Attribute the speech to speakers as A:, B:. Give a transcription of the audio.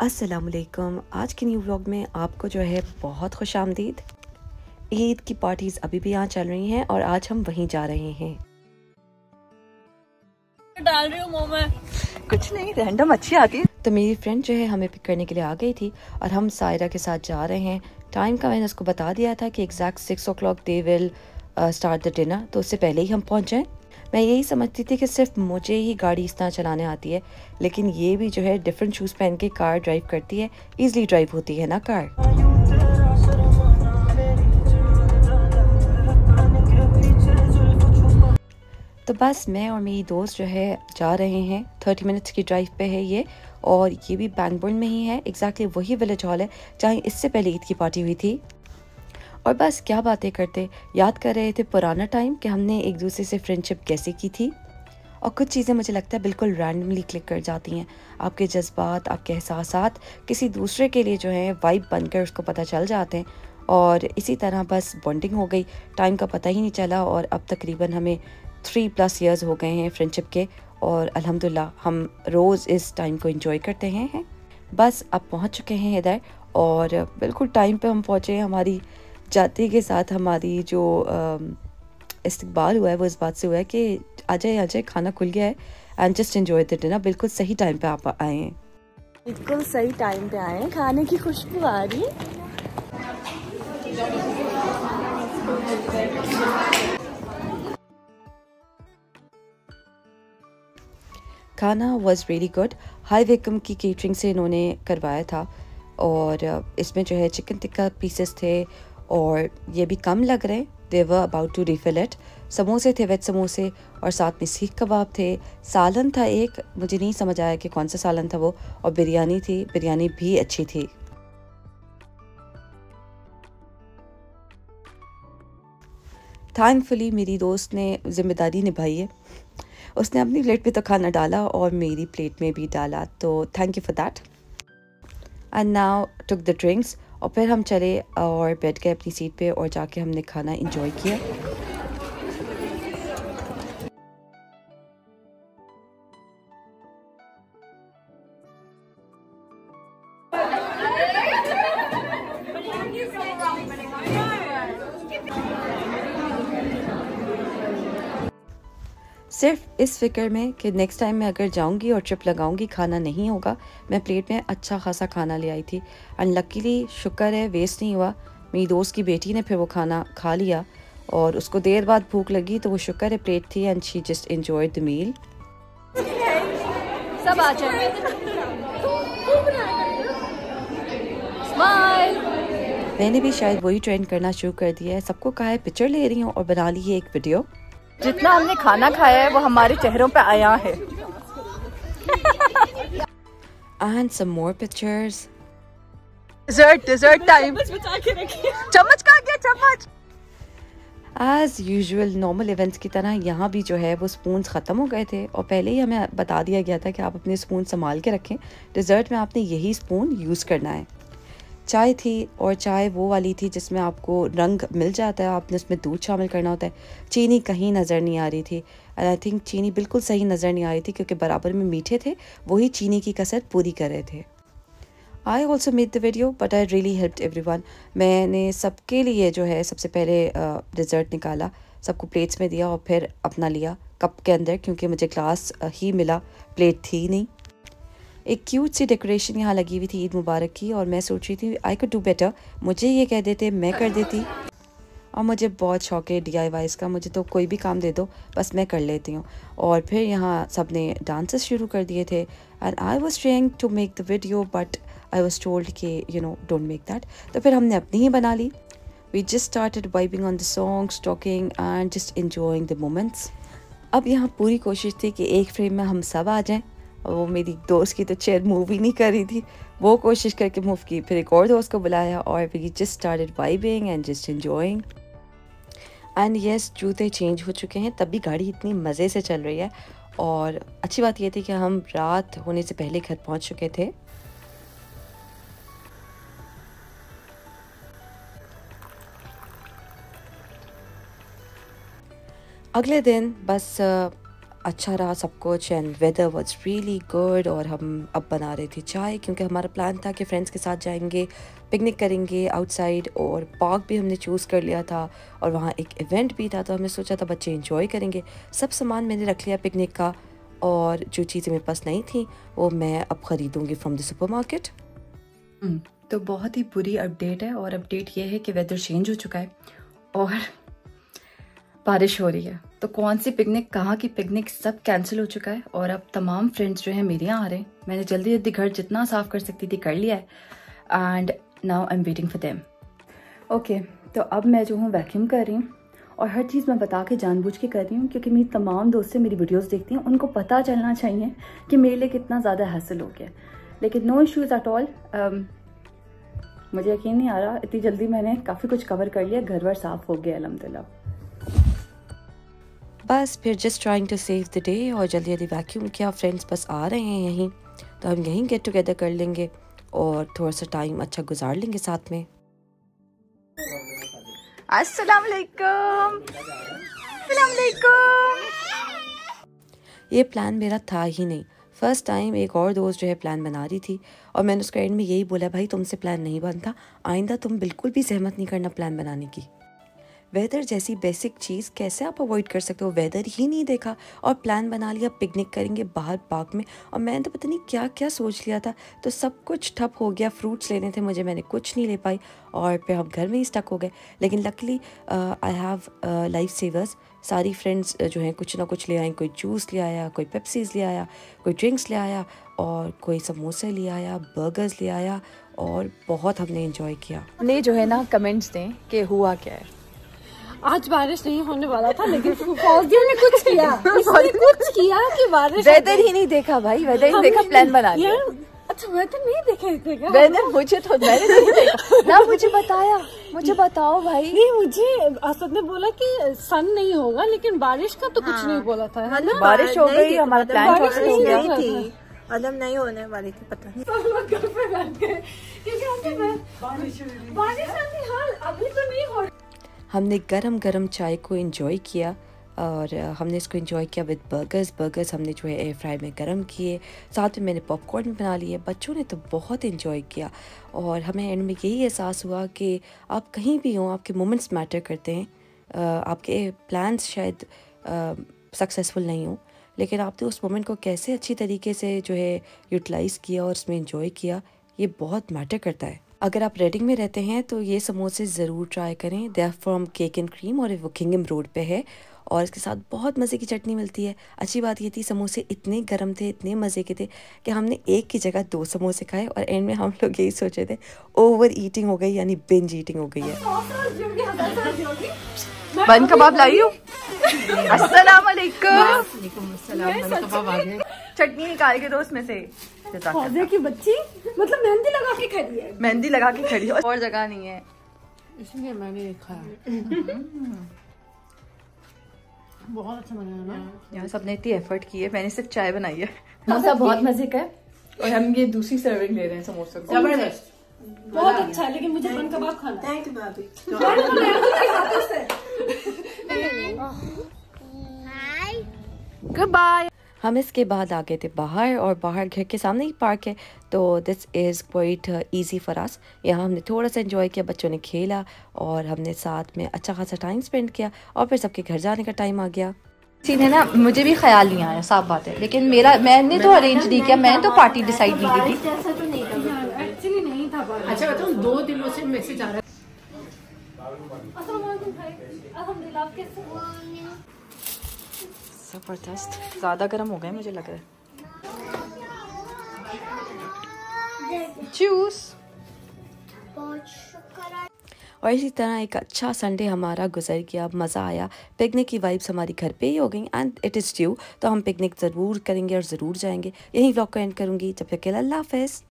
A: अस्सलामुअलैकुम। आज के न्यू व्लॉग में आपको जो है बहुत खुश आमदीद। ईद की पार्टीज़ अभी भी यहाँ चल रही हैं और आज हम वहीं जा रहे हैं।
B: डाल रही हूँ मुंह में,
A: कुछ नहीं, रैंडम अच्छी आती है। तो मेरी फ्रेंड जो है हमें पिक करने के लिए आ गई थी और हम सायरा के साथ जा रहे हैं। टाइम का मैंने उसको बता दिया था कि exact 6 o'clock they will start the dinner, तो उससे पहले ही हम पहुँच जाएँ। मैं यही समझती थी कि सिर्फ मुझे ही गाड़ी इस तरह चलाने आती है, लेकिन ये भी जो है डिफरेंट शूज़ पहन के कार ड्राइव करती है। ईज़िली ड्राइव होती है ना कार। तो बस मैं और मेरी दोस्त जो है जा रहे हैं। 30 मिनट्स की ड्राइव पे है ये, और ये भी बैंगबर्न में ही है। एग्जैक्टली वही विलेज हॉल है जहाँ इससे पहले ईद की पार्टी हुई थी। और बस क्या बातें करते, याद कर रहे थे पुराना टाइम कि हमने एक दूसरे से फ्रेंडशिप कैसे की थी। और कुछ चीज़ें मुझे लगता है बिल्कुल रैंडमली क्लिक कर जाती हैं। आपके जज्बात, आपके एहसासात किसी दूसरे के लिए जो है वाइब बनकर उसको पता चल जाते हैं, और इसी तरह बस बॉन्डिंग हो गई। टाइम का पता ही नहीं चला और अब तकरीबन हमें 3+ years हो गए हैं फ्रेंडशिप के, और अल्हम्दुलिल्लाह हम रोज़ इस टाइम को एंजॉय करते हैं। बस अब पहुंच चुके हैं इधर, और बिल्कुल टाइम पे हम पहुंचे हैं। हमारी जाते के साथ हमारी जो इस्तकबाल हुआ है वो इस बात से हुआ है कि आ जाए खाना खुल गया है and just enjoy the dinner. बिल्कुल सही टाइम पे आप आए हैं।
B: बिल्कुल सही टाइम पे आए हैं। खाने की खुशबू आ रही है।
A: खाना was really good. High vacuum की केटरिंग से इन्होंने करवाया था, और इसमें जो है चिकन टिक्का पीसेस थे, और ये भी कम लग रहे हैं। दे were about to refill it. समोसे थे, वेज समोसे, और साथ में सीख कबाब थे। सालन था एक, मुझे नहीं समझ आया कि कौन सा सालन था वो, और बिरयानी थी। बिरयानी भी अच्छी थी। थैंकफुली मेरी दोस्त ने जिम्मेदारी निभाई है। उसने अपनी प्लेट पे तो खाना डाला और मेरी प्लेट में भी डाला, तो thank you for that. And now took the drinks, और फिर हम चले और बैठ गए अपनी सीट पे, और जाके हमने खाना इंजॉय किया। सिर्फ इस फिक्र में कि नेक्स्ट टाइम मैं अगर जाऊंगी और ट्रिप लगाऊंगी खाना नहीं होगा। मैं प्लेट में अच्छा खासा खाना ले आई थी, एंड लकीली शुक्र है वेस्ट नहीं हुआ। मेरी दोस्त की बेटी ने फिर वो खाना खा लिया, और उसको देर बाद भूख लगी, तो वो शुक्र है प्लेट थी, and she just enjoyed the meal.
B: सब आ जाए। स्माइल।
A: मैंने भी शायद वही ट्रेंड करना शुरू कर दिया है। सबको कहा है पिक्चर ले रही हूँ और बना ली है एक वीडियो।
B: जितना हमने खाना खाया है वो हमारे चेहरों पे आया है।
A: And some more pictures.
B: Dessert time. चम्मच कहाँ गया चम्मच?
A: एज यूजुअल नॉर्मल इवेंट्स की तरह यहाँ भी जो है वो स्पून्स ख़त्म हो गए थे, और पहले ही हमें बता दिया गया था कि आप अपने स्पून संभाल के रखें। डिज़र्ट में आपने यही स्पून यूज़ करना है। चाय थी, और चाय वो वाली थी जिसमें आपको रंग मिल जाता है, आपने उसमें दूध शामिल करना होता है। चीनी कहीं नज़र नहीं आ रही थी, एंड आई थिंक चीनी बिल्कुल सही नज़र नहीं आ रही थी, क्योंकि बराबर में मीठे थे, वही चीनी की कसर पूरी कर रहे थे। I also made the video but I really helped everyone. मैंने सबके लिए जो है सबसे पहले डिज़र्ट निकाला, सबको प्लेट्स में दिया, और फिर अपना लिया कप के अंदर, क्योंकि मुझे ग्लास ही मिला, प्लेट थी नहीं। एक क्यूट सी डेकोरेशन यहाँ लगी हुई थी ईद मुबारक की, और मैं सोच रही थी आई कुड डू बेटर। मुझे ये कह देते मैं कर देती, और मुझे बहुत शौक है DIYs का। मुझे तो कोई भी काम दे दो बस मैं कर लेती हूँ। और फिर यहाँ सब ने डांसेस शुरू कर दिए थे, and I was trying to make the video but I was told कि डोंट मेक दैट। तो फिर हमने अपनी ही बना ली। We just started vibing on the songs, talking and just enjoying the moments. अब यहाँ पूरी कोशिश थी कि एक फ्रेम में हम सब आ जाएं, और वो मेरी दोस्त की तो चेयर मूव ही नहीं कर रही थी, वो कोशिश करके मूव की। फिर एक और दोस्त को बुलाया, और we just started vibing and just enjoying. And yes, जूते चेंज हो चुके हैं, तब भी गाड़ी इतनी मज़े से चल रही है। और अच्छी बात यह थी कि हम रात होने से पहले घर पहुंच चुके थे। अगले दिन बस अच्छा रहा सब कुछ and weather was really good. और हम अब बना रहे थे चाय, क्योंकि हमारा प्लान था कि फ्रेंड्स के साथ जाएंगे, पिकनिक करेंगे आउटसाइड, और पार्क भी हमने चूज़ कर लिया था और वहाँ एक इवेंट भी था, तो हमने सोचा था बच्चे इंजॉय करेंगे। सब सामान मैंने रख लिया पिकनिक का, और जो चीज़ें मेरे पास नहीं थी वो मैं अब ख़रीदूँगी फ्रॉम द सुपरमार्केट।
B: तो बहुत ही बुरी अपडेट है, और अपडेट ये है कि वेदर चेंज हो चुका है और बारिश हो रही है। तो कौन सी पिकनिक, कहाँ की पिकनिक, सब कैंसिल हो चुका है। और अब तमाम फ्रेंड्स जो है मेरे यहाँ आ रहे हैं। मैंने जल्दी जल्दी घर जितना साफ कर सकती थी कर लिया है, and now I am waiting for them. Okay, तो अब मैं जो हूँ वैक्यूम कर रही हूँ, और हर चीज़ मैं बता के जानबूझ के कर रही हूँ, क्योंकि मेरी तमाम दोस्तें मेरी वीडियोस देखती हैं, उनको पता चलना चाहिए कि मेरे लिए कितना ज़्यादा हैसल हो गया। लेकिन नो इश्यूज़ एट ऑल। मुझे यकीन नहीं आ रहा, इतनी जल्दी मैंने काफ़ी कुछ कवर कर लिया, घर वर साफ़ हो गया अल्हम्दुलिल्लाह।
A: बस फिर just trying to save the day, और जल्दी जल्दी वैक्यूम किया। फ्रेंड्स बस आ रहे हैं यहीं, तो हम यहीं गेट टुगेदर कर लेंगे और थोड़ा सा टाइम अच्छा गुजार लेंगे साथ में।
B: अस्सलाम वालेकुम। अस्सलाम वालेकुम।
A: ये प्लान मेरा था ही नहीं। फर्स्ट टाइम एक और दोस्त जो है प्लान बना रही थी, और मैंने उसको एंड में यही बोला, भाई तुमसे प्लान नहीं बनता, आइंदा तुम बिल्कुल भी सहमत नहीं करना प्लान बनाने की। वेदर जैसी बेसिक चीज़ कैसे आप अवॉइड कर सकते हो? वेदर ही नहीं देखा और प्लान बना लिया पिकनिक करेंगे बाहर पार्क में, और मैंने तो पता नहीं क्या क्या सोच लिया था, तो सब कुछ ठप हो गया। फ्रूट्स लेने थे मुझे, मैंने कुछ नहीं ले पाई, और फिर हम घर में ही स्टक हो गए। लेकिन लकली आई हैव लाइफ सेवर्स। सारी फ्रेंड्स जो हैं कुछ ना कुछ ले आई, कोई जूस ले आया, कोई पेप्सीज ले आया, कोई ड्रिंक्स ले आया, और कोई समोसे ले आया, बर्गर्स ले आया, और बहुत हमने एंजॉय किया।
B: ने जो है ना कमेंट्स दें कि हुआ क्या है।
C: आज बारिश नहीं होने वाला था, लेकिन फौजियों ने कुछ किया, इसने कुछ किया कि बारिश।
B: वेदर ही नहीं देखा भाई, वेदर ही नहीं देखा, प्लान बना लिया।
C: अच्छा वेदर नहीं देखा
B: वेदर मुझे तो मैंने नहीं देखा ना, मुझे बताया, मुझे बताओ भाई।
C: नहीं, मुझे असद ने बोला कि सन नहीं होगा, लेकिन बारिश का तो कुछ नहीं बोला था।
B: मतलब बारिश हो गई, हमारा प्लान कैंसिल हो गया
C: थी,
D: मतलब नहीं होने वाली थी, पता नहीं।
C: सब लोग घर पे बैठ गए क्योंकि बारिश हाल अभी तो नहीं हो।
A: हमने गरम गरम चाय को एंजॉय किया, और हमने इसको एंजॉय किया विद बर्गर्स हमने जो है एयर फ्राई में गरम किए, साथ में मैंने पॉपकॉर्न भी बना लिए। बच्चों ने तो बहुत एंजॉय किया, और हमें एंड में यही एहसास हुआ कि आप कहीं भी हों, आपके मोमेंट्स मैटर करते हैं। आपके प्लान्स शायद सक्सेसफुल नहीं हो, लेकिन आपने उस मोमेंट को कैसे अच्छी तरीके से जो है यूटिलाइज़ किया और उसमें एंजॉय किया, ये बहुत मैटर करता है। अगर आप रेडिंग में रहते हैं तो ये समोसे ज़रूर ट्राई करें। They are from cake and cream, और वो किंगम रोड पे है, और इसके साथ बहुत मज़े की चटनी मिलती है। अच्छी बात ये थी समोसे इतने गर्म थे, इतने मज़े के थे कि हमने एक की जगह 2 समोसे खाए, और एंड में हम लोग यही सोचे थे ओवर ईटिंग हो गई, यानी बिंज ईटिंग हो गई है।
B: बन कबाब लाई हूँ। अस्सलाम वालेकुम। चटनी निकाल के दो उसमें से।
C: फौजे की बच्ची मतलब मेहंदी लगा के खड़ी है,
B: मेहंदी लगा के खड़ी है, और जगह नहीं है
C: इसलिए मैंने खाया। बहुत अच्छा बना है ना
B: यार, सबने इतनी एफर्ट की है, मैंने सिर्फ चाय बनाई है। समोसा बहुत मजे का है, और हम ये दूसरी सर्विंग ले रहे हैं समोसे को।
C: जबरदस्त, बहुत अच्छा है, लेकिन मुझे बन कबाब खाना है।
D: थैंक यू भाभी।
B: Goodbye.
A: हम इसके बाद आ गए थे बाहर, और बाहर घर के सामने ही पार्क है, तो this is quite easy for us. यहाँ हमने थोड़ा सा एंजॉय किया, बच्चों ने खेला, और हमने साथ में अच्छा खासा टाइम स्पेंड किया, और फिर सबके घर जाने का टाइम आ गया।
B: सीधे ना मुझे भी ख्याल नहीं आया, साफ बात है, लेकिन मैंने तो अरेंज नहीं किया, मैंने तो पार्टी डिसाइड नहीं की थी।
C: एक्चुअली नहीं था। अच्छा बताओ, 2 दिनों से मैसेज आ रहा है।
B: जबरदस्त, ज्यादा गर्म हो गए मुझे लग रहा है। जूस।
A: और इसी तरह एक अच्छा संडे हमारा गुजर गया, मज़ा आया। पिकनिक की वाइब्स हमारी घर पे ही हो गई, एंड इट इज़ ड्यू, तो हम पिकनिक ज़रूर करेंगे और ज़रूर जाएंगे। यही व्लॉग को एंड करूँगी, जब तक के लिए अल्लाह हाफ़िज़।